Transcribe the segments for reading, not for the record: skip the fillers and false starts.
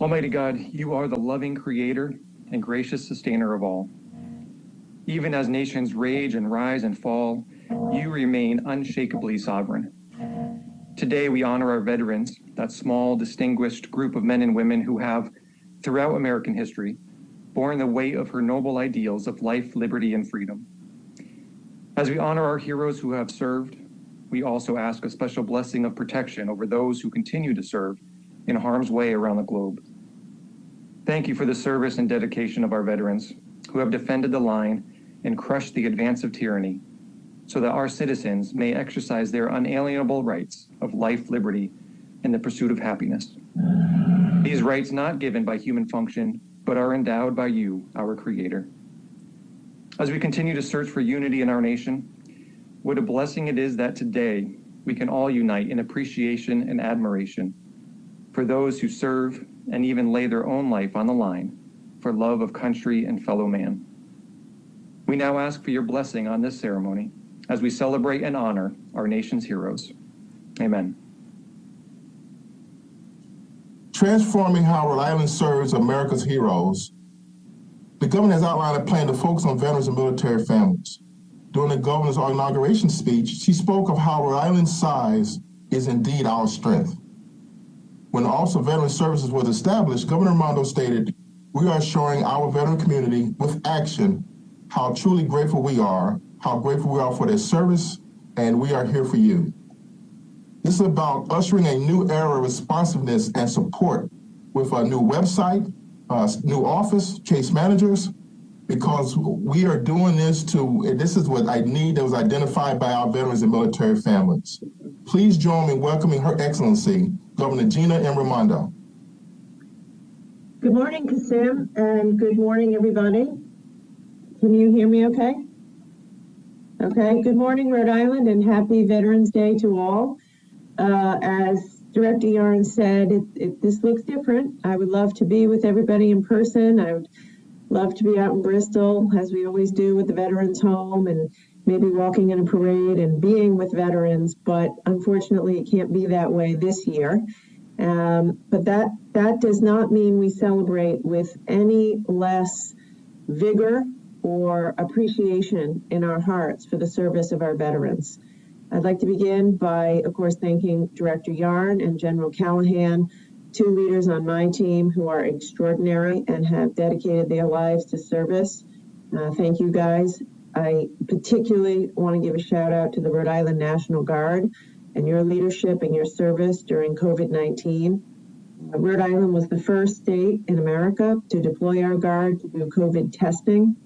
Almighty God, you are the loving creator and gracious sustainer of all. Even as nations rage and rise and fall, you remain unshakably sovereign. Today, we honor our veterans, that small, distinguished group of men and women who have, throughout American history, borne the weight of her noble ideals of life, liberty, and freedom. As we honor our heroes who have served, we also ask a special blessing of protection over those who continue to serve in harm's way around the globe. Thank you for the service and dedication of our veterans who have defended the line and crushed the advance of tyranny so that our citizens may exercise their unalienable rights of life, liberty, and the pursuit of happiness. These rights not given by human function, but are endowed by you, our Creator. As we continue to search for unity in our nation, what a blessing it is that today we can all unite in appreciation and admiration for those who serve and even lay their own life on the line for love of country and fellow man. We now ask for your blessing on this ceremony as we celebrate and honor our nation's heroes. Amen. Transforming how Rhode Island serves America's heroes, the governor has outlined a plan to focus on veterans and military families. During the governor's inauguration speech, she spoke of how Rhode Island's size is indeed our strength. When the Office of Veteran Services was established, Governor Raimondo stated, "We are showing our veteran community with action how truly grateful we are, how grateful we are for their service, and we are here for you." This is about ushering a new era of responsiveness and support with a new website, new office, case managers, because we are doing this this is what I need that was identified by our veterans and military families. Please join me in welcoming Her Excellency, Governor Gina M. Raimondo. Good morning, Kasim, and good morning, everybody. Can you hear me okay? Okay, good morning, Rhode Island, and happy Veterans Day to all. As Director Yarn said, this looks different. I would love to be with everybody in person. I would love to be out in Bristol, as we always do with the Veterans Home, and maybe walking in a parade and being with veterans, but unfortunately it can't be that way this year. But that does not mean we celebrate with any less vigor or appreciation in our hearts for the service of our veterans. I'd like to begin by, of course, thanking Director Yarn and General Callahan, two leaders on my team who are extraordinary and have dedicated their lives to service. Thank you, guys. I particularly want to give a shout out to the Rhode Island National Guard and your leadership and your service during COVID-19. Rhode Island was the first state in America to deploy our Guard to do COVID testing,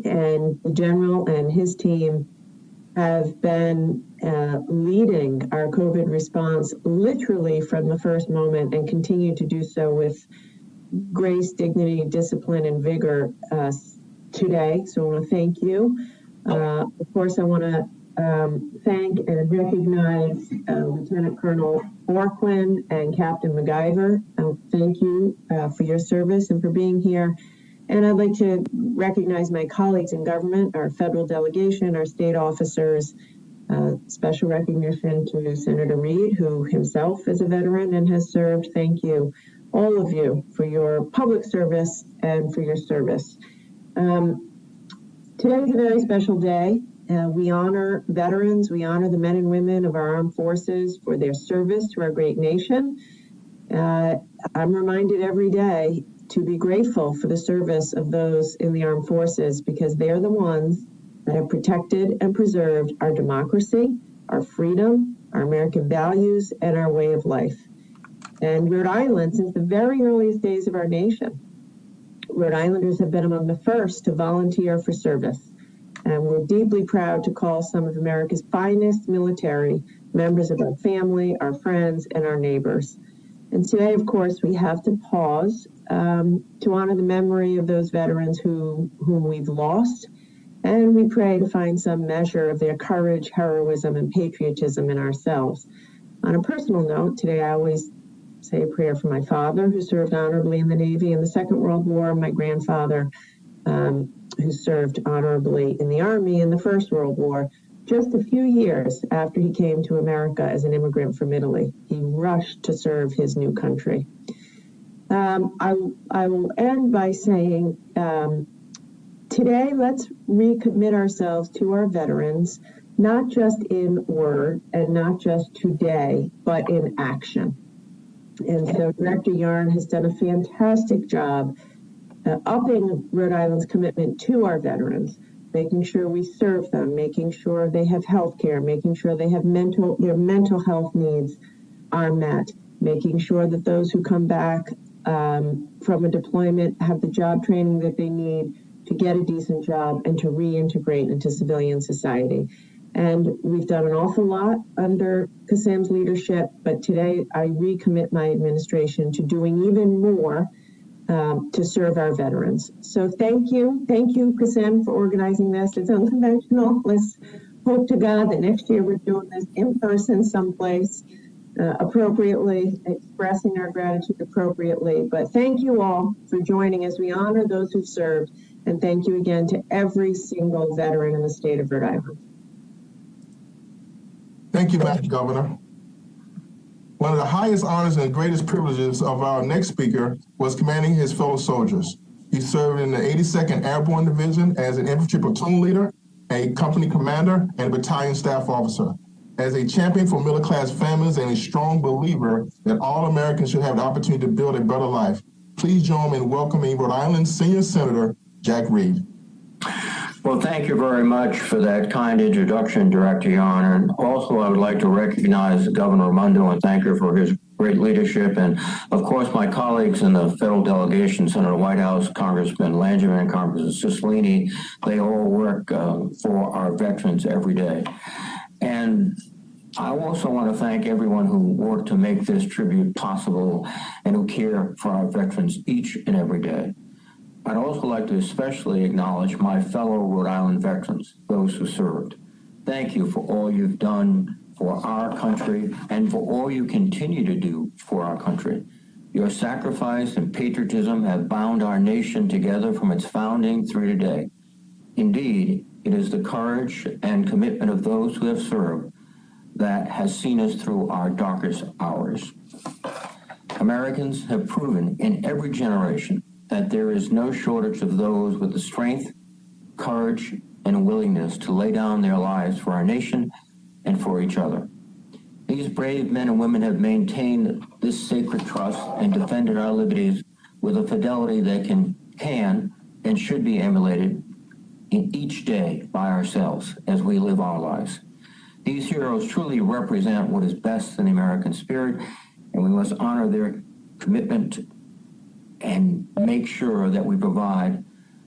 and the General and his team have been leading our COVID response literally from the first moment and continue to do so with grace, dignity, discipline, and vigor today. So I want to thank you. Of course, I want to thank and recognize Lieutenant Colonel Orquin and Captain MacGyver. Thank you for your service and for being here. And I'd like to recognize my colleagues in government, our federal delegation, our state officers. Special recognition to Senator Reed, who himself is a veteran and has served. Thank you, all of you, for your public service and for your service. Today is a very special day. We honor veterans. We honor the men and women of our armed forces for their service to our great nation. I'm reminded every day to be grateful for the service of those in the armed forces, because they're the ones that have protected and preserved our democracy, our freedom, our American values, and our way of life. And Rhode Island, since the very earliest days of our nation, Rhode Islanders have been among the first to volunteer for service. And we're deeply proud to call some of America's finest military members of our family, our friends, and our neighbors. And today, of course, we have to pause to honor the memory of those veterans whom we've lost. And we pray to find some measure of their courage, heroism, and patriotism in ourselves. On a personal note, today I always say a prayer for my father, who served honorably in the Navy in the Second World War, my grandfather, who served honorably in the Army in the First World War, just a few years after he came to America as an immigrant from Italy. He rushed to serve his new country. I will end by saying today, let's recommit ourselves to our veterans, not just in word and not just today, but in action. And so Director Yarn has done a fantastic job upping Rhode Island's commitment to our veterans, making sure we serve them, making sure they have health care, making sure they have their mental health needs are met, making sure that those who come back from a deployment have the job training that they need to get a decent job and to reintegrate into civilian society. And we've done an awful lot under Kassam's leadership, but today I recommit my administration to doing even more to serve our veterans. So thank you, Kassam, for organizing this. It's unconventional. Let's hope to God that next year we're doing this in person someplace appropriately, expressing our gratitude appropriately. But thank you all for joining as we honor those who've served, and thank you again to every single veteran in the state of Rhode Island. Thank you, Madam Governor. One of the highest honors and greatest privileges of our next speaker was commanding his fellow soldiers. He served in the 82nd Airborne Division as an infantry platoon leader, a company commander, and a battalion staff officer. As a champion for middle-class families and a strong believer that all Americans should have the opportunity to build a better life, please join me in welcoming Rhode Island Senior Senator Jack Reed. Well, thank you very much for that kind introduction, Director Yarn. And also, I would like to recognize Governor Raimondo and thank her for his great leadership. And, of course, my colleagues in the federal delegation, Senator Whitehouse, Congressman Langevin, Congressman Cicilline, they all work for our veterans every day. And I also want to thank everyone who worked to make this tribute possible and who care for our veterans each and every day. I'd also like to especially acknowledge my fellow Rhode Island veterans, those who served. Thank you for all you've done for our country and for all you continue to do for our country. Your sacrifice and patriotism have bound our nation together from its founding through today. Indeed, it is the courage and commitment of those who have served that has seen us through our darkest hours. Americans have proven in every generation that there is no shortage of those with the strength, courage, and willingness to lay down their lives for our nation and for each other. These brave men and women have maintained this sacred trust and defended our liberties with a fidelity that can and should be emulated in each day by ourselves as we live our lives. These heroes truly represent what is best in the American spirit, and we must honor their commitment and make sure that we provide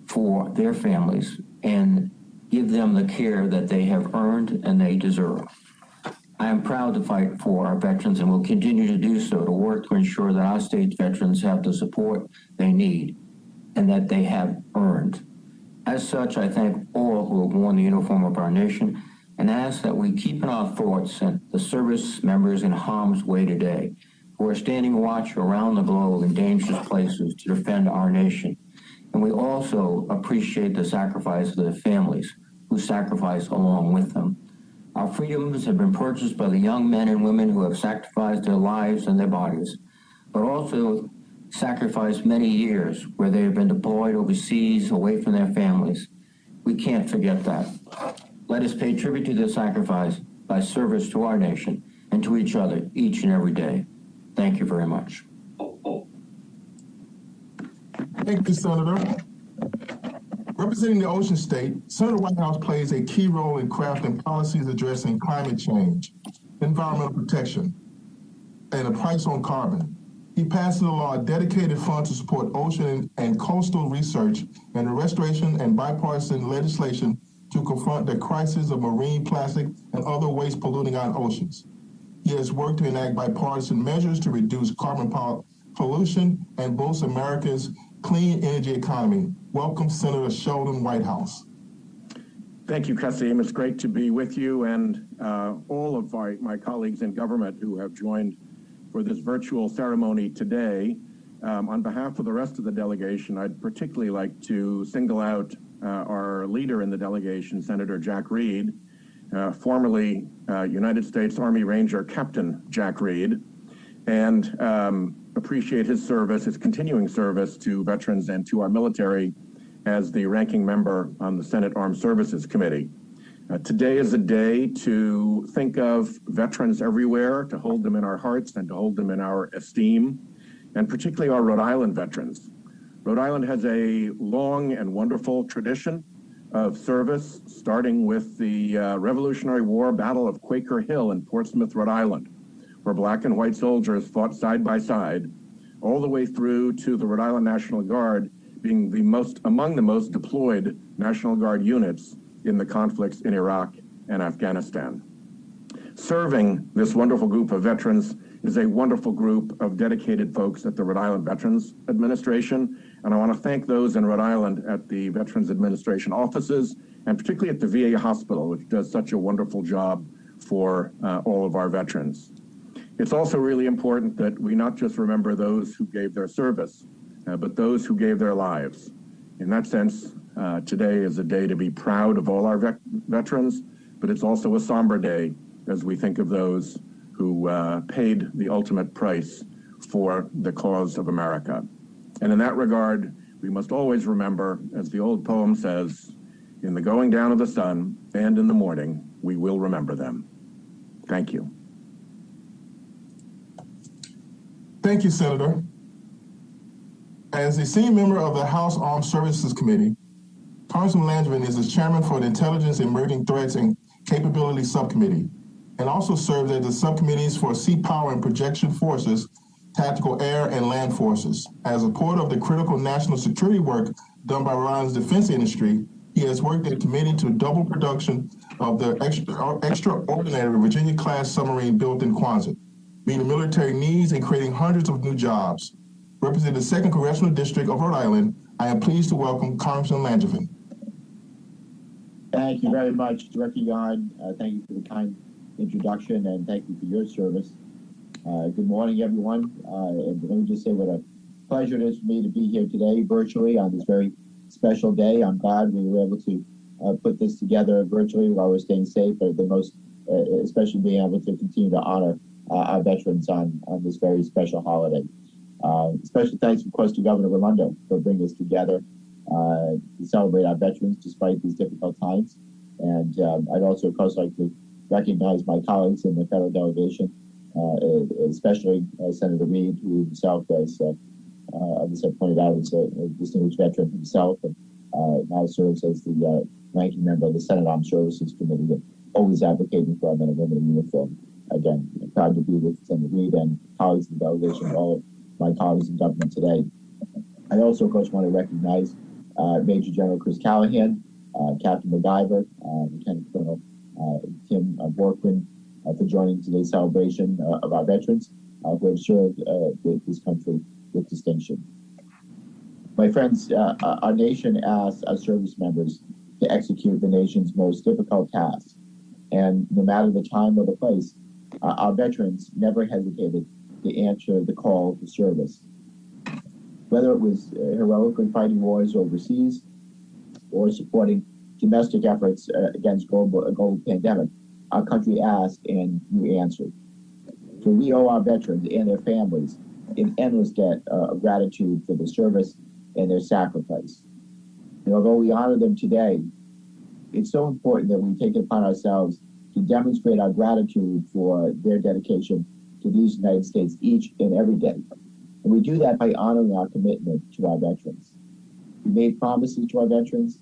for their families and give them the care that they have earned and they deserve. I am proud to fight for our veterans and will continue to do so, to work to ensure that our state's veterans have the support they need and that they have earned. As such, I thank all who have worn the uniform of our nation and ask that we keep in our thoughts the service members in harm's way today, who are standing watch around the globe in dangerous places to defend our nation. And we also appreciate the sacrifice of the families who sacrifice along with them. Our freedoms have been purchased by the young men and women who have sacrificed their lives and their bodies, but also sacrificed many years where they have been deployed overseas away from their families. We can't forget that. Let us pay tribute to their sacrifice by service to our nation and to each other each and every day. Thank you very much. Thank you, Senator. Representing the Ocean State, Senator Whitehouse plays a key role in crafting policies addressing climate change, environmental protection, and a price on carbon. He passed into law a dedicated fund to support ocean and coastal research and the restoration and bipartisan legislation to confront the crisis of marine plastic and other waste polluting our oceans. He has worked to enact bipartisan measures to reduce carbon pollution and boost America's clean energy economy. Welcome, Senator Sheldon Whitehouse. Thank you, Kassim. It's great to be with you and all of my colleagues in government who have joined for this virtual ceremony today. On behalf of the rest of the delegation, I'd particularly like to single out our leader in the delegation, Senator Jack Reed, formerly United States Army Ranger Captain Jack Reed, and appreciate his service, his continuing service to veterans and to our military as the ranking member on the Senate Armed Services Committee. Today is a day to think of veterans everywhere, to hold them in our hearts and to hold them in our esteem, and particularly our Rhode Island veterans. Rhode Island has a long and wonderful tradition of service, starting with the Revolutionary War Battle of Quaker Hill in Portsmouth, Rhode Island, where black and white soldiers fought side by side, all the way through to the Rhode Island National Guard being among the most deployed National Guard units in the conflicts in Iraq and Afghanistan. Serving this wonderful group of veterans is a wonderful group of dedicated folks at the Rhode Island Veterans Administration, and I want to thank those in Rhode Island at the Veterans Administration offices, and particularly at the VA hospital, which does such a wonderful job for all of our veterans. It's also really important that we not just remember those who gave their service, but those who gave their lives. In that sense, today is a day to be proud of all our veterans, but it's also a somber day as we think of those who paid the ultimate price for the cause of America. And in that regard, we must always remember, as the old poem says, in the going down of the sun and in the morning, we will remember them. Thank you. Thank you, Senator. As a senior member of the House Armed Services Committee, Congressman Langevin is the chairman for the Intelligence, Emerging Threats, and Capability Subcommittee, and also serves as the subcommittees for Sea Power and Projection Forces, Tactical Air and Land Forces. As a part of the critical national security work done by Rhode Island's defense industry, he has worked in committee to double production of the extraordinary Virginia-class submarine built in Quonset, meeting military needs and creating hundreds of new jobs. Representing the 2nd Congressional District of Rhode Island, I am pleased to welcome Congressman Langevin. Thank you very much, Director Yarn. Thank you for the kind introduction, and thank you for your service. Good morning, everyone. And let me just say what a pleasure it is for me to be here today virtually on this very special day. I'm glad we were able to put this together virtually while we're staying safe, but especially being able to continue to honor our veterans on this very special holiday. Special thanks, of course, to Governor Raimondo for bringing us together to celebrate our veterans despite these difficult times. And I'd also, of course, like to recognize my colleagues in the federal delegation, especially Senator Reed, who himself, as I pointed out, is a distinguished veteran himself, and now serves as the ranking member of the Senate Armed Services Committee, always advocating for our men and women in uniform. Again, I'm proud to be with Senator Reed and colleagues in the delegation, all of my colleagues in government today. I also, of course, want to recognize Major General Chris Callahan, Captain MacGyver, Lieutenant Colonel Tim Borkman for joining today's celebration of our veterans who have served this country with distinction. My friends, our nation asks our service members to execute the nation's most difficult tasks. And no matter the time or the place, our veterans never hesitated to answer the call to service. Whether it was heroically fighting wars overseas or supporting domestic efforts against a global pandemic, our country asked and you answered. So we owe our veterans and their families an endless debt of gratitude for their service and their sacrifice. And although we honor them today, it's so important that we take it upon ourselves to demonstrate our gratitude for their dedication to these United States each and every day. And we do that by honoring our commitment to our veterans. We made promises to our veterans.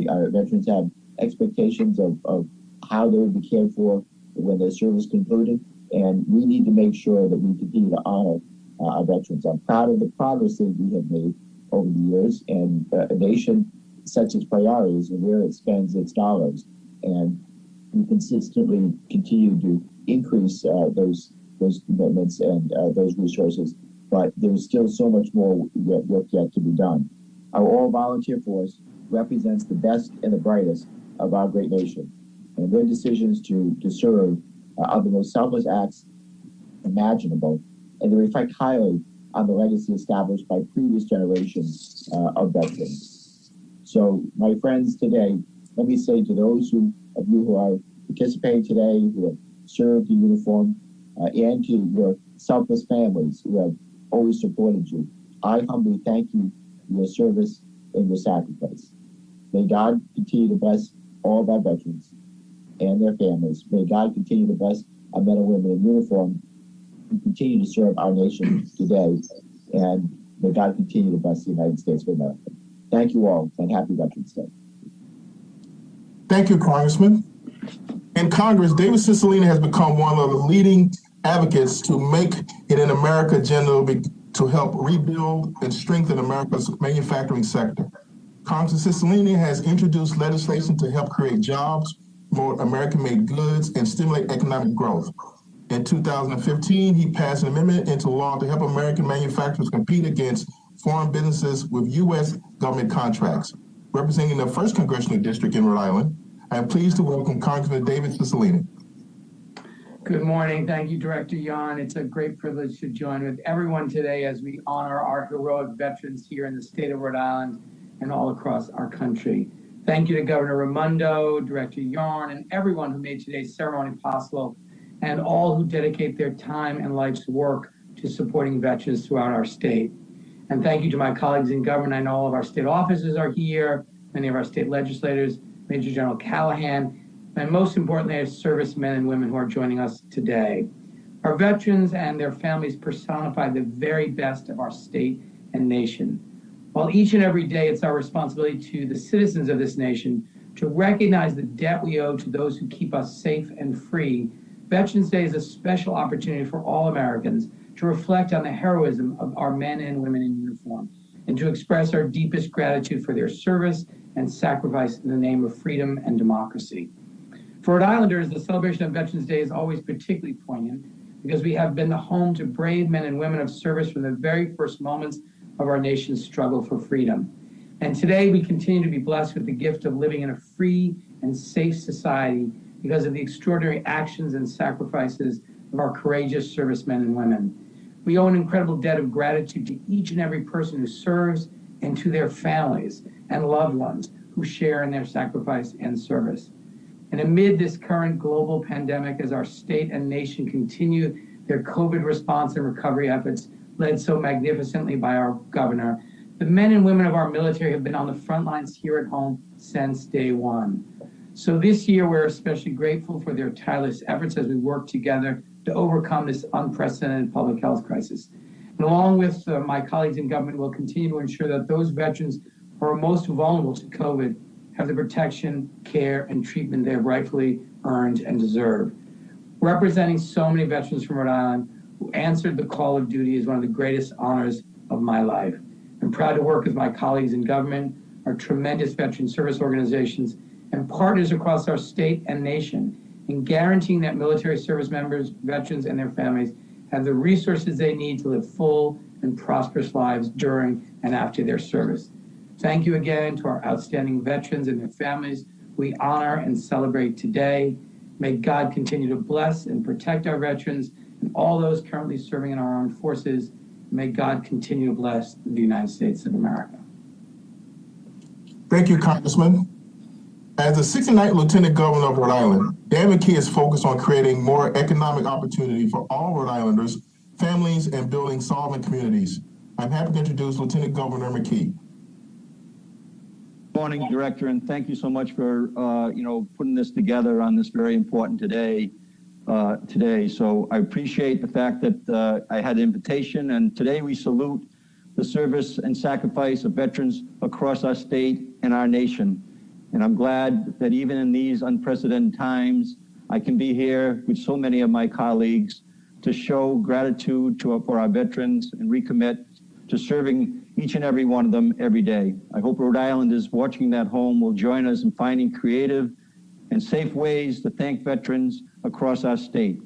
Our veterans have expectations of how they would be cared for when their service concluded, and we need to make sure that we continue to honor our veterans. I'm proud of the progress that we have made over the years, and a nation sets its priorities and where it spends its dollars, and we consistently continue to increase those commitments and those resources, but there's still so much more work yet to be done. Our all-volunteer force represents the best and the brightest of our great nation, and their decisions to serve are the most selfless acts imaginable, and they reflect highly on the legacy established by previous generations of veterans. So, my friends, today, let me say to those of you who are participating today, who have served in uniform, and to your selfless families who have always supported you. I humbly thank you for your service and your sacrifice. May God continue to bless all of our veterans and their families. May God continue to bless our men and women in uniform who continue to serve our nation today. And may God continue to bless the United States of America. Thank you all, and happy Veterans Day. Thank you, Congressman. In Congress, David Cicilline has become one of the leading advocates to make it in America agenda to help rebuild and strengthen America's manufacturing sector. Congressman Cicilline has introduced legislation to help create jobs, promote American-made goods, and stimulate economic growth. In 2015, he passed an amendment into law to help American manufacturers compete against foreign businesses with U.S. government contracts. Representing the 1st Congressional District in Rhode Island, I am pleased to welcome Congressman David Cicilline. Good morning. Thank you, Director Yon. It's a great privilege to join with everyone today as we honor our heroic veterans here in the state of Rhode Island and all across our country. Thank you to Governor Raimondo, Director Yarn, and everyone who made today's ceremony possible, and all who dedicate their time and life's work to supporting veterans throughout our state. And thank you to my colleagues in government. I know all of our state officers are here, many of our state legislators, Major General Callahan, and most importantly, our servicemen and women who are joining us today. Our veterans and their families personify the very best of our state and nation. While each and every day it's our responsibility to the citizens of this nation to recognize the debt we owe to those who keep us safe and free, Veterans Day is a special opportunity for all Americans to reflect on the heroism of our men and women in uniform and to express our deepest gratitude for their service and sacrifice in the name of freedom and democracy. For Rhode Islanders, the celebration of Veterans Day is always particularly poignant because we have been the home to brave men and women of service from the very first moments of our nation's struggle for freedom. And today we continue to be blessed with the gift of living in a free and safe society because of the extraordinary actions and sacrifices of our courageous servicemen and women. We owe an incredible debt of gratitude to each and every person who serves and to their families and loved ones who share in their sacrifice and service. And amid this current global pandemic, as our state and nation continue their COVID response and recovery efforts led so magnificently by our governor, the men and women of our military have been on the front lines here at home since day one. So this year, we're especially grateful for their tireless efforts as we work together to overcome this unprecedented public health crisis. And along with my colleagues in government, we'll continue to ensure that those veterans who are most vulnerable to COVID have the protection, care, and treatment they have rightfully earned and deserve. Representing so many veterans from Rhode Island who answered the call of duty is one of the greatest honors of my life. I'm proud to work with my colleagues in government, our tremendous veteran service organizations, and partners across our state and nation in guaranteeing that military service members, veterans, and their families have the resources they need to live full and prosperous lives during and after their service. Thank you again to our outstanding veterans and their families we honor and celebrate today. May God continue to bless and protect our veterans and all those currently serving in our armed forces. May God continue to bless the United States of America. Thank you, Congressman. As the 69th Lieutenant Governor of Rhode Island, Dan McKee is focused on creating more economic opportunity for all Rhode Islanders, families, and building solvent communities. I'm happy to introduce Lieutenant Governor McKee. Good morning, Director, and thank you so much for putting this together on this very important today. So I appreciate the fact that I had an invitation, and today we salute the service and sacrifice of veterans across our state and our nation. And I'm glad that even in these unprecedented times, I can be here with so many of my colleagues to show gratitude for our veterans and recommit to serving each and every one of them every day. I hope Rhode Islanders watching at home will join us in finding creative and safe ways to thank veterans across our state.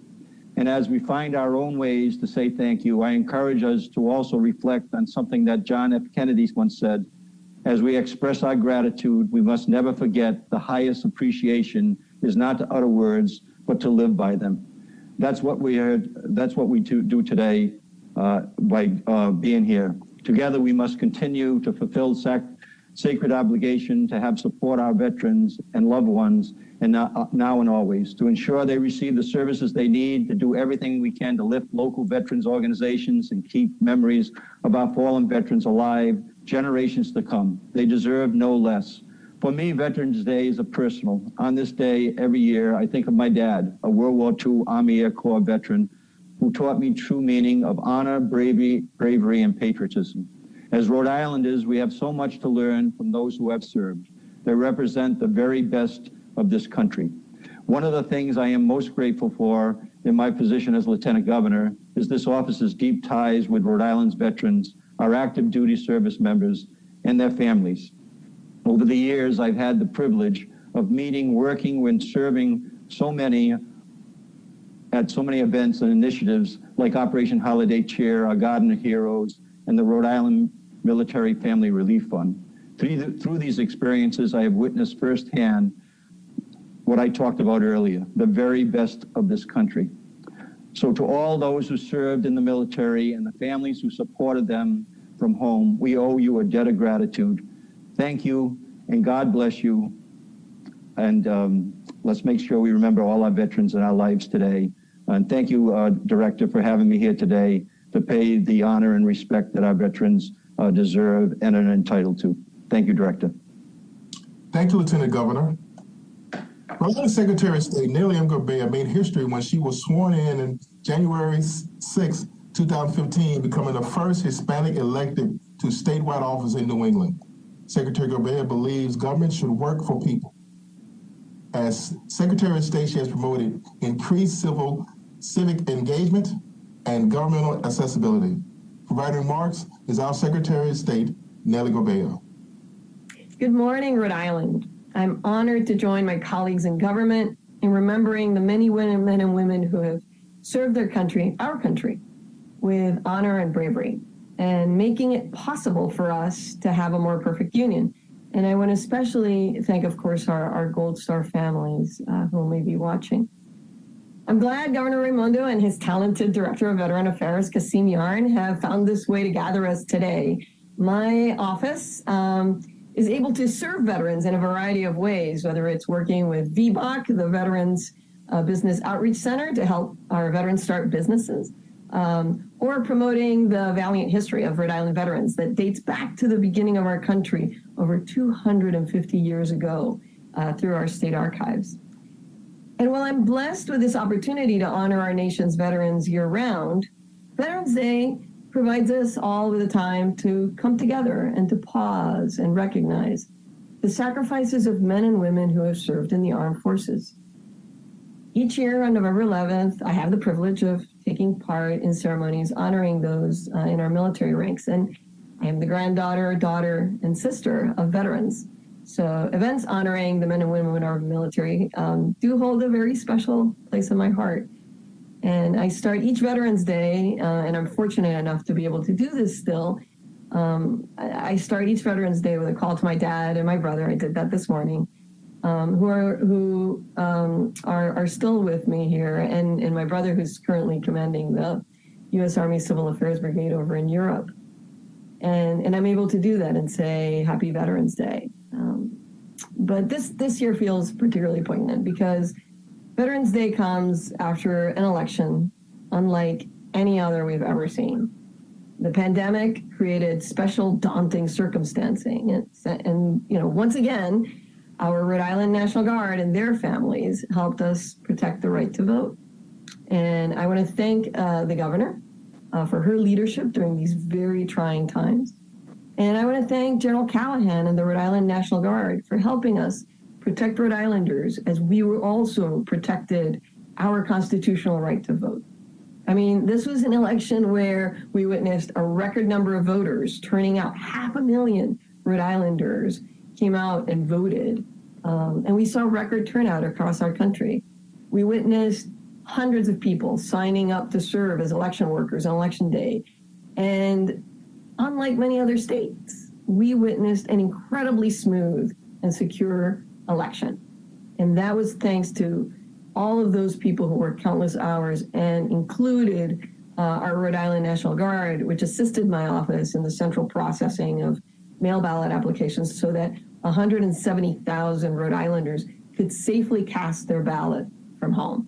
And as we find our own ways to say thank you, I encourage us to also reflect on something that John F. Kennedy once said: as we express our gratitude, we must never forget the highest appreciation is not to utter words, but to live by them. That's what we do today by being here. Together, we must continue to fulfill sacred obligation to have support our veterans and loved ones, and now and always, to ensure they receive the services they need, to do everything we can to lift local veterans organizations and keep memories of our fallen veterans alive generations to come. They deserve no less. For me, Veterans Day is a personal. On this day, every year, I think of my dad, a World War II Army Air Corps veteran, who taught me true meaning of honor, bravery, and patriotism. As Rhode Islanders, we have so much to learn from those who have served. They represent the very best of this country. One of the things I am most grateful for in my position as Lieutenant Governor is this office's deep ties with Rhode Island's veterans, our active duty service members, and their families. Over the years, I've had the privilege of meeting, working, and serving at so many events and initiatives like Operation Holiday Cheer, our Garden of Heroes, and the Rhode Island Military Family Relief Fund. Through these experiences, I have witnessed firsthand what I talked about earlier, the very best of this country. So to all those who served in the military and the families who supported them from home, we owe you a debt of gratitude. Thank you, and God bless you. And let's make sure we remember all our veterans in our lives today. And thank you, Director, for having me here today to pay the honor and respect that our veterans deserve and are entitled to. Thank you, Director. Thank you, Lieutenant Governor. Rhode Island Secretary of State Nellie M. Gorbea made history when she was sworn in January 6, 2015, becoming the first Hispanic elected to statewide office in New England. Secretary Gorbea believes government should work for people. As Secretary of State, she has promoted increased civic engagement and governmental accessibility. Providing remarks is our Secretary of State, Nellie Gorbea. Good morning, Rhode Island. I'm honored to join my colleagues in government in remembering the many men and women who have served their country, our country, with honor and bravery, and making it possible for us to have a more perfect union. And I want to especially thank, of course, our Gold Star families who may be watching. I'm glad Governor Raimondo and his talented Director of Veteran Affairs, Kasim Yarn, have found this way to gather us today. My office is able to serve veterans in a variety of ways, whether it's working with VBOC, the Veterans Business Outreach Center, to help our veterans start businesses, or promoting the valiant history of Rhode Island veterans that dates back to the beginning of our country over 250 years ago through our state archives. And while I'm blessed with this opportunity to honor our nation's veterans year-round, Veterans Day provides us all with a time to come together and to pause and recognize the sacrifices of men and women who have served in the armed forces. Each year on November 11th, I have the privilege of taking part in ceremonies honoring those in our military ranks. And I am the granddaughter, daughter, and sister of veterans. So events honoring the men and women in our military do hold a very special place in my heart. And I start each Veterans Day, and I'm fortunate enough to be able to do this still. I start each Veterans Day with a call to my dad and my brother. I did that this morning, who are still with me here, and my brother, who's currently commanding the U.S. Army Civil Affairs Brigade over in Europe. And I'm able to do that and say Happy Veterans Day. But this year feels particularly poignant because Veterans Day comes after an election unlike any other we've ever seen. The pandemic created special daunting circumstancing, and once again, our Rhode Island National Guard and their families helped us protect the right to vote. And I want to thank the governor for her leadership during these very trying times. And I want to thank General Callahan and the Rhode Island National Guard for helping us protect Rhode Islanders as we were also protected our constitutional right to vote. I mean, this was an election where we witnessed a record number of voters turning out. 500,000 Rhode Islanders came out and voted. And we saw record turnout across our country. We witnessed hundreds of people signing up to serve as election workers on Election Day. And unlike many other states, we witnessed an incredibly smooth and secure election. And that was thanks to all of those people who worked countless hours and included our Rhode Island National Guard, which assisted my office in the central processing of mail ballot applications so that 170,000 Rhode Islanders could safely cast their ballot from home.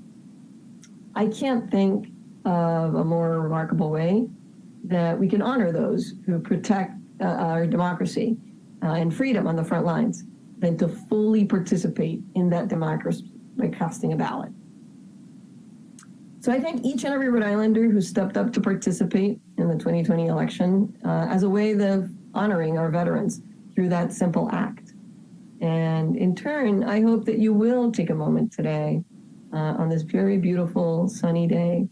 I can't think of a more remarkable way that we can honor those who protect our democracy and freedom on the front lines than to fully participate in that democracy by casting a ballot. So I thank each and every Rhode Islander who stepped up to participate in the 2020 election as a way of honoring our veterans through that simple act. And in turn, I hope that you will take a moment today on this very beautiful sunny day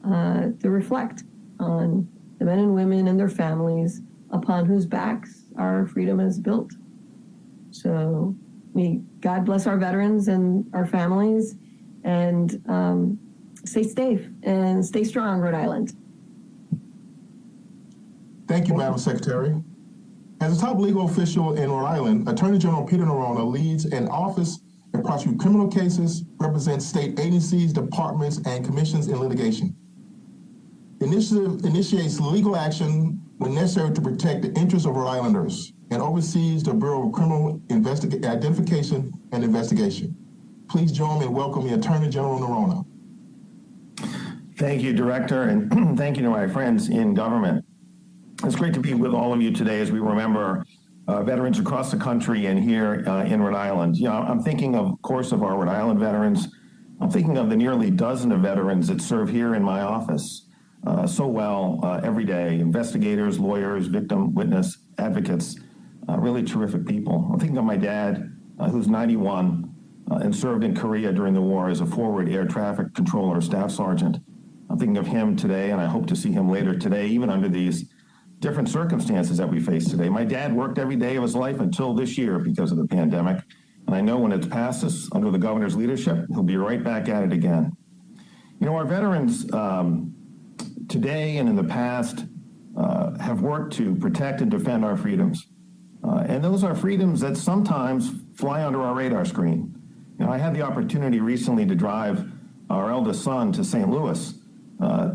to reflect on the men and women and their families upon whose backs our freedom is built. So may God bless our veterans and our families, and stay safe and stay strong, Rhode Island. Thank you, Madam Secretary. As a top legal official in Rhode Island, Attorney General Peter Nerona leads an office that prosecutes criminal cases, represents state agencies, departments, and commissions in litigation. The initiative initiates legal action when necessary to protect the interests of Rhode Islanders and oversees the Bureau of Criminal Identification and Investigation. Please join me in welcoming Attorney General Nerona. Thank you, Director, and thank you to my friends in government. It's great to be with all of you today as we remember veterans across the country and here in Rhode Island. You know, I'm thinking, of course, of our Rhode Island veterans. I'm thinking of the nearly dozen of veterans that serve here in my office so well every day. Investigators, lawyers, victim, witness, advocates, really terrific people. I'm thinking of my dad, who's 91 and served in Korea during the war as a forward air traffic controller, staff sergeant. I'm thinking of him today, and I hope to see him later today, even under these different circumstances that we face today. My dad worked every day of his life until this year because of the pandemic, and I know when it passes under the governor's leadership, he'll be right back at it again. You know, our veterans today and in the past have worked to protect and defend our freedoms. And those are freedoms that sometimes fly under our radar screen. You know, I had the opportunity recently to drive our eldest son to St. Louis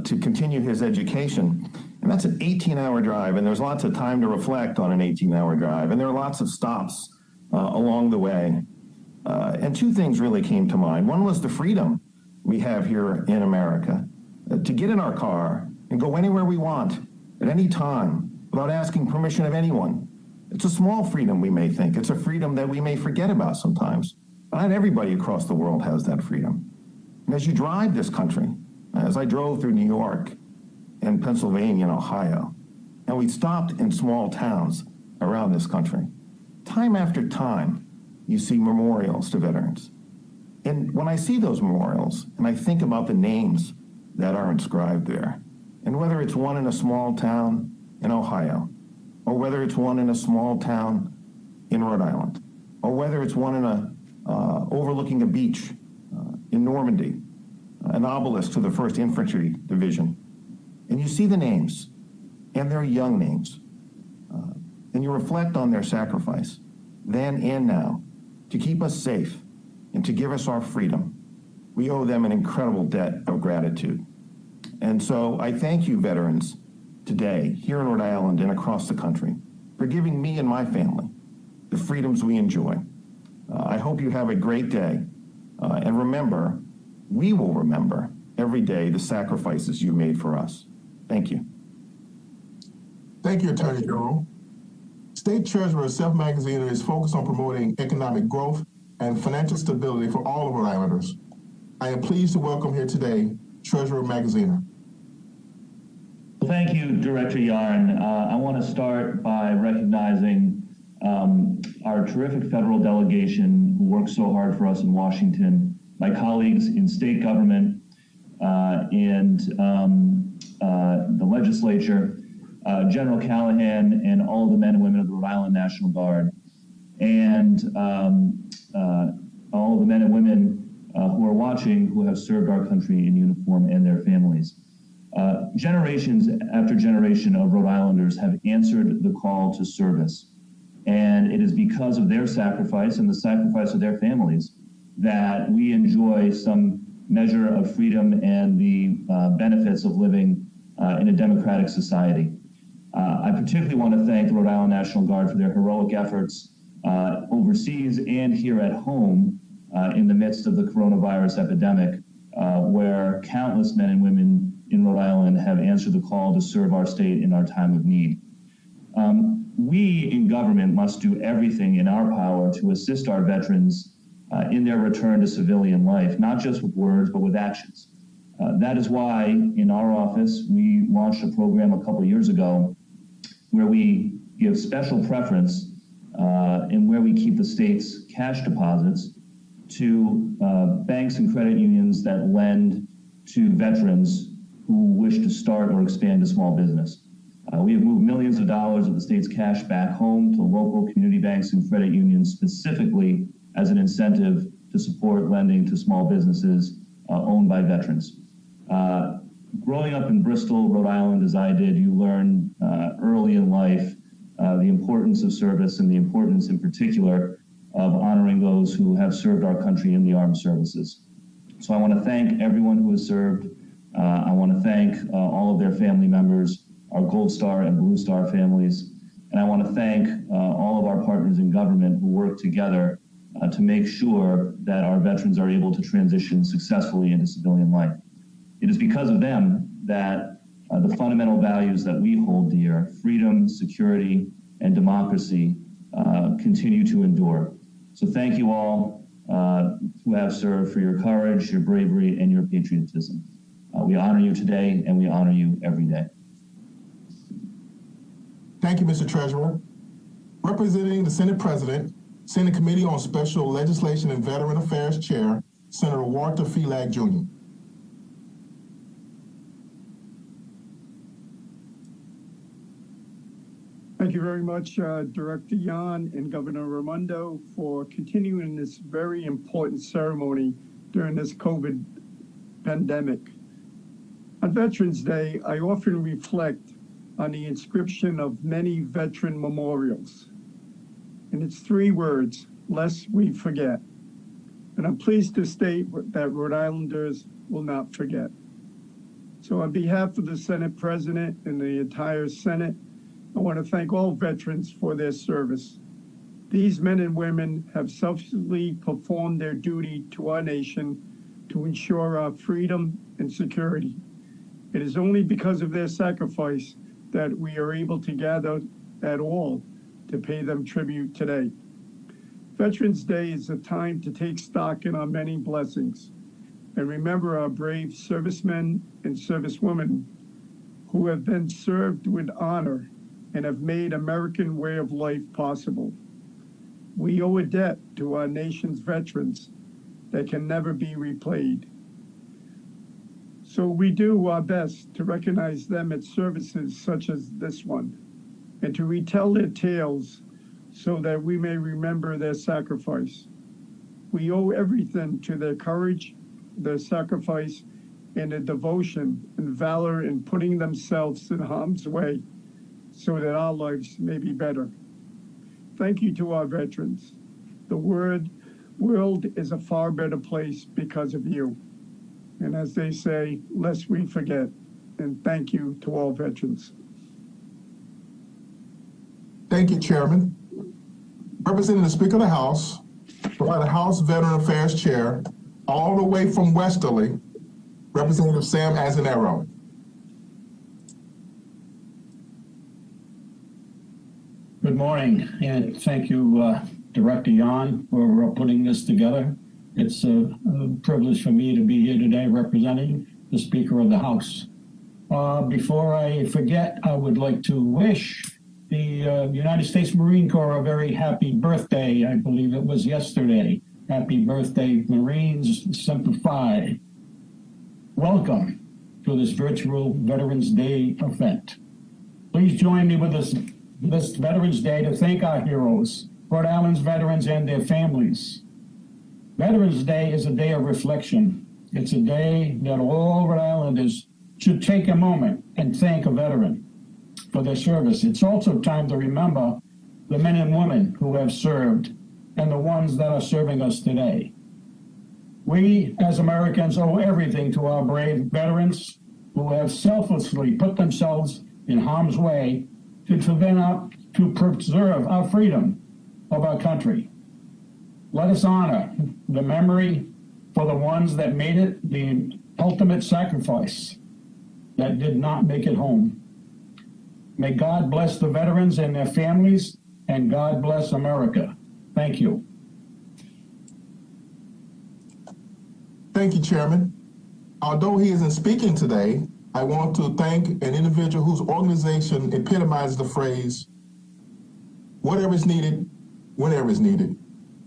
to continue his education. And that's an 18-hour drive, and there's lots of time to reflect on an 18-hour drive, and there are lots of stops along the way. And two things really came to mind. One was the freedom we have here in America to get in our car and go anywhere we want at any time without asking permission of anyone. It's a small freedom, we may think. It's a freedom that we may forget about sometimes. But not everybody across the world has that freedom. And as you drive this country, as I drove through New York and Pennsylvania and Ohio, and we stopped in small towns around this country, time after time, you see memorials to veterans. And when I see those memorials, and I think about the names that are inscribed there, and whether it's one in a small town in Ohio, or whether it's one in a small town in Rhode Island, or whether it's one in overlooking a beach in Normandy, an obelisk to the 1st Infantry Division, and you see the names, and they're young names, and you reflect on their sacrifice, then and now, to keep us safe and to give us our freedom. We owe them an incredible debt of gratitude. And so I thank you, veterans, today, here in Rhode Island and across the country, for giving me and my family the freedoms we enjoy. I hope you have a great day. And remember, we will remember every day the sacrifices you made for us. Thank you. Thank you, Attorney General. State Treasurer Self Magazine is focused on promoting economic growth and financial stability for all of Rhode Islanders. I am pleased to welcome here today Treasurer Magaziner. Thank you, Director Yarn. I want to start by recognizing our terrific federal delegation who works so hard for us in Washington, my colleagues in state government and the legislature, General Callahan and all of the men and women of the Rhode Island National Guard, and all of the men and women who are watching who have served our country in uniform and their families. Generations after generation of Rhode Islanders have answered the call to service. And it is because of their sacrifice and the sacrifice of their families that we enjoy some measure of freedom and the benefits of living in a democratic society. I particularly want to thank the Rhode Island National Guard for their heroic efforts overseas and here at home in the midst of the coronavirus epidemic, where countless men and women in Rhode Island have answered the call to serve our state in our time of need. We in government must do everything in our power to assist our veterans in their return to civilian life, not just with words, but with actions. That is why in our office, we launched a program a couple years ago where we give special preference and where we keep the state's cash deposits to banks and credit unions that lend to veterans who wish to start or expand a small business. We have moved millions of dollars of the state's cash back home to local community banks and credit unions specifically as an incentive to support lending to small businesses owned by veterans. Growing up in Bristol, Rhode Island, as I did, you learn early in life the importance of service and the importance in particular of honoring those who have served our country in the armed services. So I want to thank everyone who has served. I want to thank all of their family members, our Gold Star and Blue Star families. And I want to thank all of our partners in government who work together to make sure that our veterans are able to transition successfully into civilian life. It is because of them that the fundamental values that we hold dear, freedom, security, and democracy, continue to endure. So thank you all who have served for your courage, your bravery, and your patriotism. We honor you today, and we honor you every day. Thank you, Mr. Treasurer. Representing the Senate President, Senate Committee on Special Legislation and Veteran Affairs Chair, Senator Walter Felag, Jr. Thank you very much, Director Yan and Governor Raimondo, for continuing this very important ceremony during this COVID pandemic. On Veterans Day, I often reflect on the inscription of many veteran memorials. And it's 3 words, lest we forget. And I'm pleased to state that Rhode Islanders will not forget. So on behalf of the Senate President and the entire Senate, I want to thank all veterans for their service. These men and women have selflessly performed their duty to our nation to ensure our freedom and security. It is only because of their sacrifice that we are able to gather at all to pay them tribute today. Veterans Day is a time to take stock in our many blessings and remember our brave servicemen and servicewomen who have been served with honor and have made American way of life possible. We owe a debt to our nation's veterans that can never be repaid. So we do our best to recognize them at services such as this one, and to retell their tales so that we may remember their sacrifice. We owe everything to their courage, their sacrifice, and their devotion and valor in putting themselves in harm's way so that our lives may be better. Thank you to our veterans. The world is a far better place because of you. And as they say, lest we forget. And thank you to all veterans. Thank you, Chairman. Representing the Speaker of the House, the House Veteran Affairs Chair, all the way from Westerly, Representative Sam Azanero. Good morning, and thank you, Director Yan, for putting this together. It's a privilege for me to be here today representing the Speaker of the House. Before I forget, I would like to wish the United States Marine Corps a very happy birthday. I believe it was yesterday. Happy birthday, Marines Semper Fi. Welcome to this virtual Veterans Day event. Please join me with this Veterans Day to thank our heroes, Rhode Island's veterans and their families. Veterans Day is a day of reflection. It's a day that all Rhode Islanders should take a moment and thank a veteran for their service. It's also time to remember the men and women who have served and the ones that are serving us today. We, as Americans, owe everything to our brave veterans who have selflessly put themselves in harm's way to preserve our freedom of our country. Let us honor the memory for the ones that made it the ultimate sacrifice that did not make it home. May God bless the veterans and their families, and God bless America. Thank you. Thank you, Chairman. Although he isn't speaking today, I want to thank an individual whose organization epitomizes the phrase, whatever is needed, whenever is needed.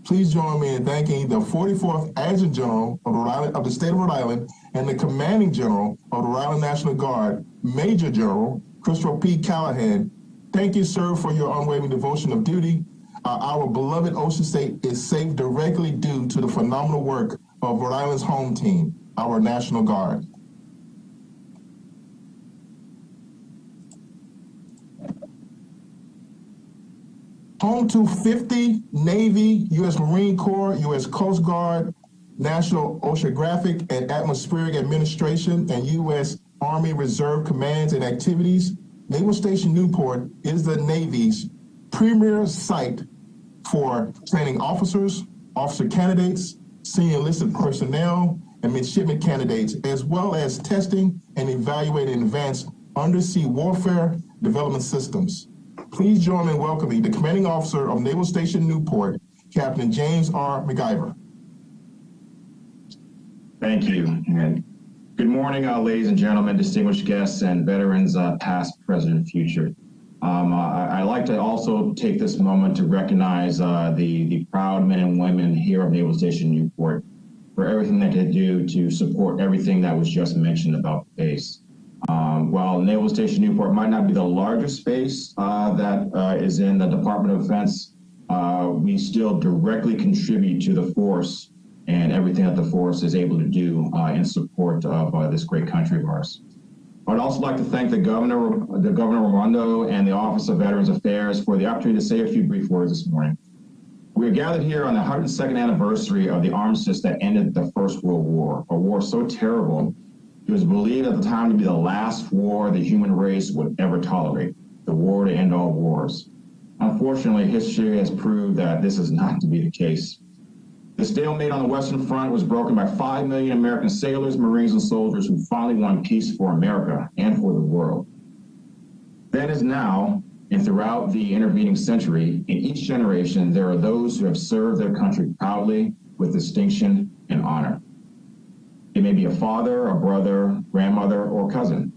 Please join me in thanking the 44th Adjutant General of the state of Rhode Island and the Commanding General of the Rhode Island National Guard, Major General Christopher P. Callahan. Thank you, sir, for your unwavering devotion of duty. Our beloved Ocean State is safe directly due to the phenomenal work of Rhode Island's home team, our National Guard. Home to 50 Navy, U.S. Marine Corps, U.S. Coast Guard, National Oceanographic and Atmospheric Administration, and U.S. Army Reserve Commands and Activities, Naval Station Newport is the Navy's premier site for training officers, officer candidates, senior enlisted personnel, and midshipman candidates, as well as testing and evaluating advanced undersea warfare development systems. Please join me in welcoming the Commanding Officer of Naval Station Newport, Captain James R. McIver. Thank you. And good morning, ladies and gentlemen, distinguished guests, and veterans, past, present, and future. I'd like to also take this moment to recognize the proud men and women here of Naval Station Newport for everything that they do to support everything that was just mentioned about the base. While Naval Station Newport might not be the largest base that is in the Department of Defense, we still directly contribute to the force and everything that the force is able to do in support of this great country of ours. I'd also like to thank the Governor Raimondo and the Office of Veterans Affairs for the opportunity to say a few brief words this morning. We are gathered here on the 102nd anniversary of the armistice that ended the First World War, a war so terrible it was believed at the time to be the last war the human race would ever tolerate, the war to end all wars. Unfortunately, history has proved that this is not to be the case. The stalemate on the Western Front was broken by 5 million American sailors, Marines, and soldiers who finally won peace for America and for the world. Then as now, and throughout the intervening century, in each generation, there are those who have served their country proudly with distinction and honor. It may be a father, a brother, grandmother, or cousin,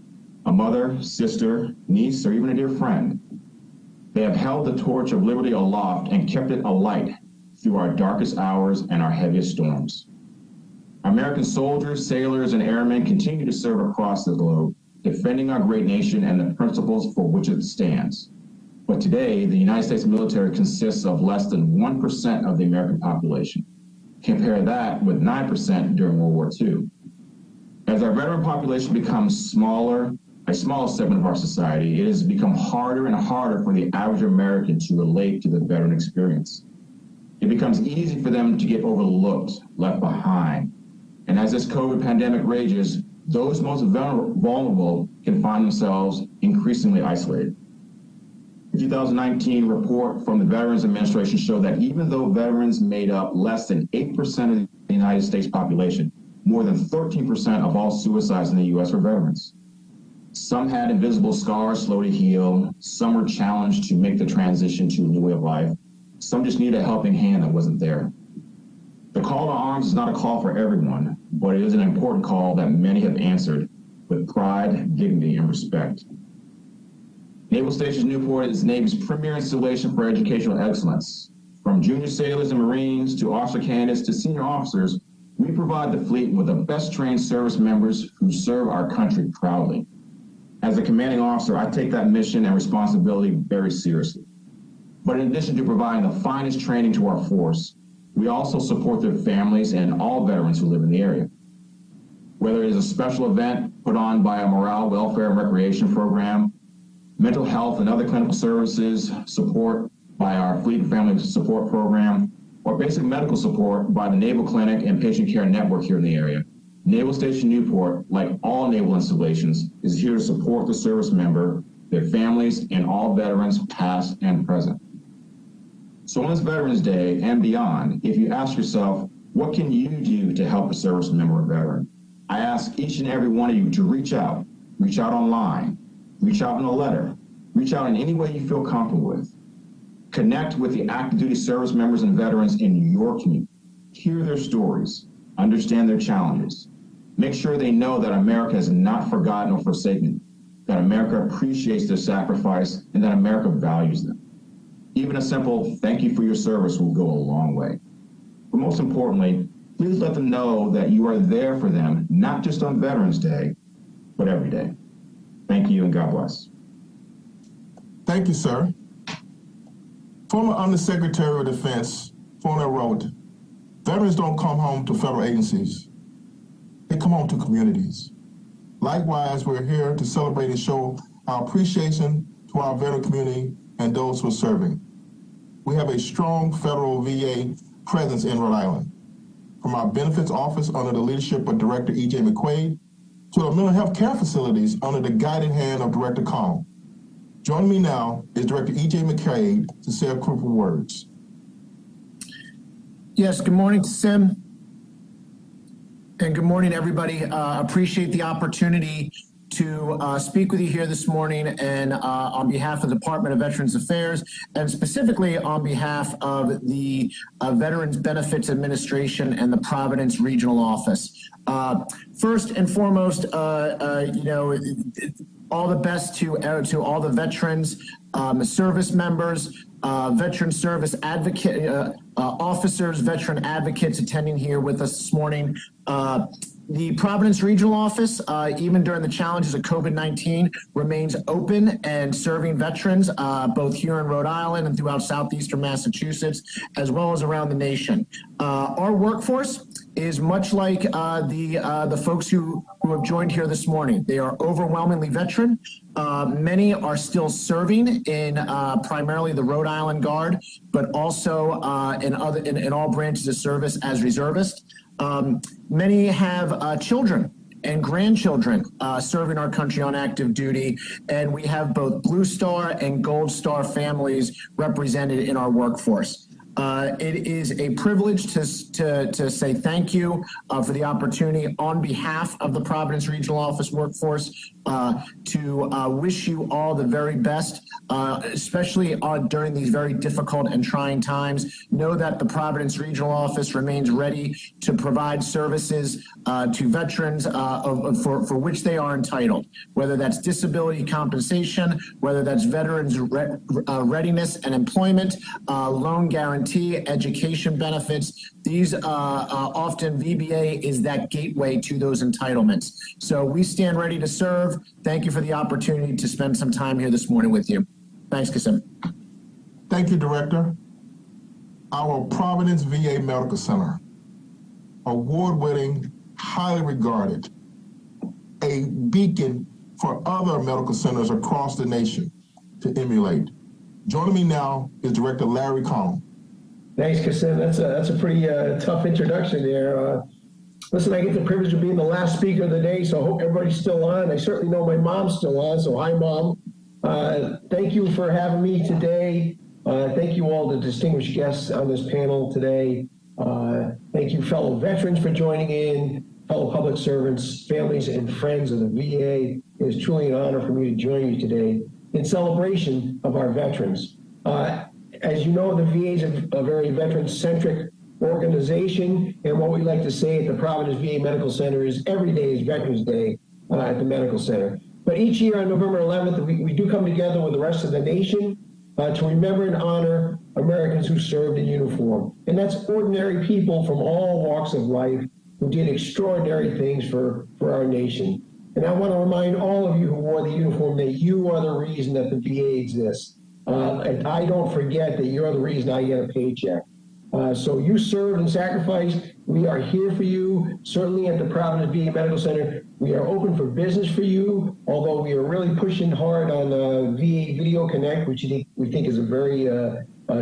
a mother, sister, niece, or even a dear friend. They have held the torch of liberty aloft and kept it alight through our darkest hours and our heaviest storms. American soldiers, sailors, and airmen continue to serve across the globe, defending our great nation and the principles for which it stands. But today, the United States military consists of less than 1% of the American population. Compare that with 9% during World War II. As our veteran population becomes smaller, a smaller segment of our society, it has become harder and harder for the average American to relate to the veteran experience. It becomes easy for them to get overlooked, left behind. And as this COVID pandemic rages, those most vulnerable can find themselves increasingly isolated. The 2019 report from the Veterans Administration showed that even though veterans made up less than 8% of the United States population, more than 13% of all suicides in the U.S. were veterans. Some had invisible scars slow to heal. Some were challenged to make the transition to a new way of life. Some just needed a helping hand that wasn't there. The call to arms is not a call for everyone, but it is an important call that many have answered with pride, dignity, and respect. Naval Station Newport is the Navy's premier installation for educational excellence. From junior sailors and Marines to officer candidates to senior officers, we provide the fleet with the best trained service members who serve our country proudly. As a commanding officer, I take that mission and responsibility very seriously. But in addition to providing the finest training to our force, we also support their families and all veterans who live in the area. Whether it is a special event put on by a morale, welfare, and recreation program, mental health and other clinical services support by our Fleet and Family Support Program, or basic medical support by the Naval Clinic and Patient Care Network here in the area, Naval Station Newport, like all naval installations, is here to support the service member their families, and all veterans past and present. So on this Veterans Day and beyond, if you ask yourself, what can you do to help a service member or veteran? I ask each and every one of you to reach out online, reach out in a letter, reach out in any way you feel comfortable with. Connect with the active duty service members and veterans in your community. Hear their stories, understand their challenges. Make sure they know that America has not forgotten or forsaken them, that America appreciates their sacrifice, and that America values them. Even a simple thank you for your service will go a long way. But most importantly, please let them know that you are there for them, not just on Veterans Day, but every day. Thank you and God bless. Thank you, sir. Former Undersecretary of Defense Foner wrote, veterans don't come home to federal agencies. They come home to communities. Likewise, we're here to celebrate and show our appreciation to our veteran community and those who are serving. We have a strong federal VA presence in Rhode Island, from our benefits office under the leadership of Director E.J. McQuaid to the mental health care facilities under the guiding hand of Director Connell. Joining me now is Director E.J. McQuaid to say a couple of words. Yes, good morning, Sim. And good morning, everybody. Appreciate the opportunity to speak with you here this morning and on behalf of the Department of Veterans Affairs and specifically on behalf of the Veterans Benefits Administration and the Providence Regional Office. First and foremost, you know, all the best to all the veterans, service members, veteran service advocate officers, veteran advocates attending here with us this morning. The Providence Regional Office, even during the challenges of COVID-19, remains open and serving veterans, both here in Rhode Island and throughout southeastern Massachusetts, as well as around the nation. Our workforce is much like the folks who have joined here this morning. They are overwhelmingly veteran. Many are still serving in primarily the Rhode Island Guard, but also in all branches of service as reservists. Many have children and grandchildren serving our country on active duty, and we have both Blue Star and Gold Star families represented in our workforce. It is a privilege to say thank you for the opportunity on behalf of the Providence Regional Office workforce to wish you all the very best, especially during these very difficult and trying times. Know that the Providence Regional Office remains ready to provide services to veterans for which they are entitled, whether that's disability compensation, whether that's veterans readiness and employment, loan guarantee, education benefits. These often VBA is that gateway to those entitlements. So we stand ready to serve. Thank you for the opportunity to spend some time here this morning with you. Thanks, Kasim. Thank you, Director. Our Providence VA Medical Center, award-winning, highly regarded, a beacon for other medical centers across the nation to emulate. Joining me now is Director Larry Connell. Thanks, Kasim. That's a pretty tough introduction there. Listen, I get the privilege of being the last speaker of the day, so I hope everybody's still on. I certainly know my mom's still on, so hi, Mom. Thank you for having me today. Thank you all the distinguished guests on this panel today. Thank you, fellow veterans, for joining in, fellow public servants, families, and friends of the VA. It is truly an honor for me to join you today in celebration of our veterans. As you know, the VA is a very veteran-centric organization, and what we like to say at the Providence VA Medical Center is every day is Veterans Day at the Medical Center. But each year on November 11th, we do come together with the rest of the nation to remember and honor Americans who served in uniform. And that's ordinary people from all walks of life who did extraordinary things for our nation. And I want to remind all of you who wore the uniform that you are the reason that the VA exists. And I don't forget that you're the reason I get a paycheck. So you served and sacrificed. We are here for you. Certainly at the Providence VA Medical Center, we are open for business for you, although we are really pushing hard on VA Video Connect, which we think is a very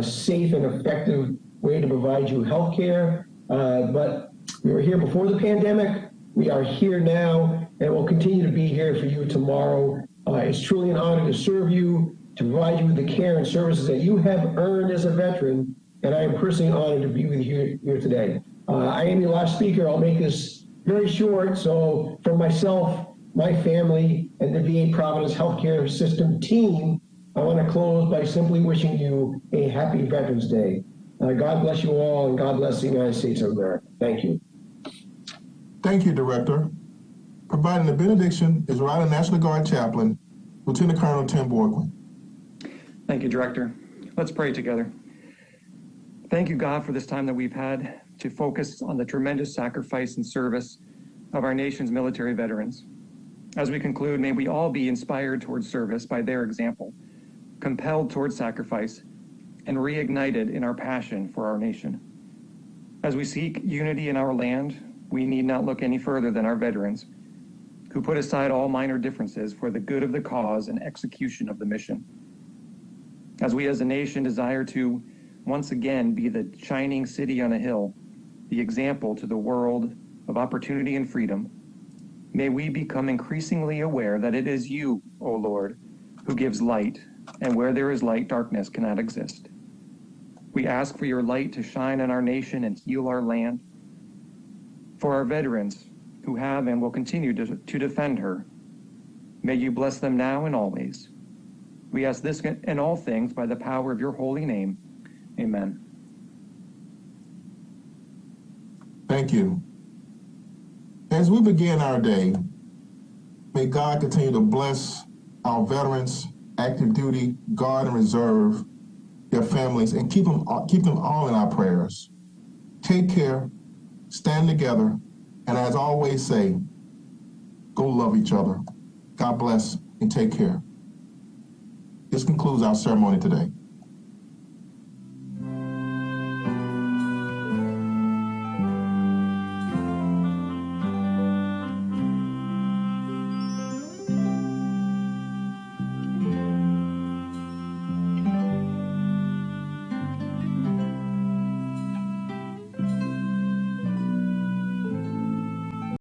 safe and effective way to provide you health care. But we were here before the pandemic. We are here now, and we'll continue to be here for you tomorrow It's truly an honor to serve you, to provide you with the care and services that you have earned as a veteran, and I am personally honored to be with you here today. I am your last speaker. I'll make this very short. So for myself, my family, and the VA Providence Healthcare System team, I want to close by simply wishing you a happy Veterans Day. God bless you all, and God bless the United States of America. Thank you. Thank you, Director. Providing the benediction is Rhode Island National Guard Chaplain, Lieutenant Colonel Tim Borkley. Thank you, Director. Let's pray together. Thank you, God, for this time that we've had to focus on the tremendous sacrifice and service of our nation's military veterans. As we conclude, may we all be inspired towards service by their example, compelled towards sacrifice, and reignited in our passion for our nation. As we seek unity in our land, we need not look any further than our veterans, who put aside all minor differences for the good of the cause and execution of the mission. As we as a nation desire to once again be the shining city on a hill, the example to the world of opportunity and freedom, may we become increasingly aware that it is you, O Lord, who gives light, and where there is light, darkness cannot exist. We ask for your light to shine on our nation and heal our land. For our veterans who have and will continue to defend her, may you bless them now and always. We ask this in all things by the power of your holy name. Amen. Thank you. As we begin our day, may God continue to bless our veterans, active duty, Guard and Reserve, their families, and keep them all in our prayers. Take care, stand together, and as I always say, go love each other. God bless and take care. This concludes our ceremony today.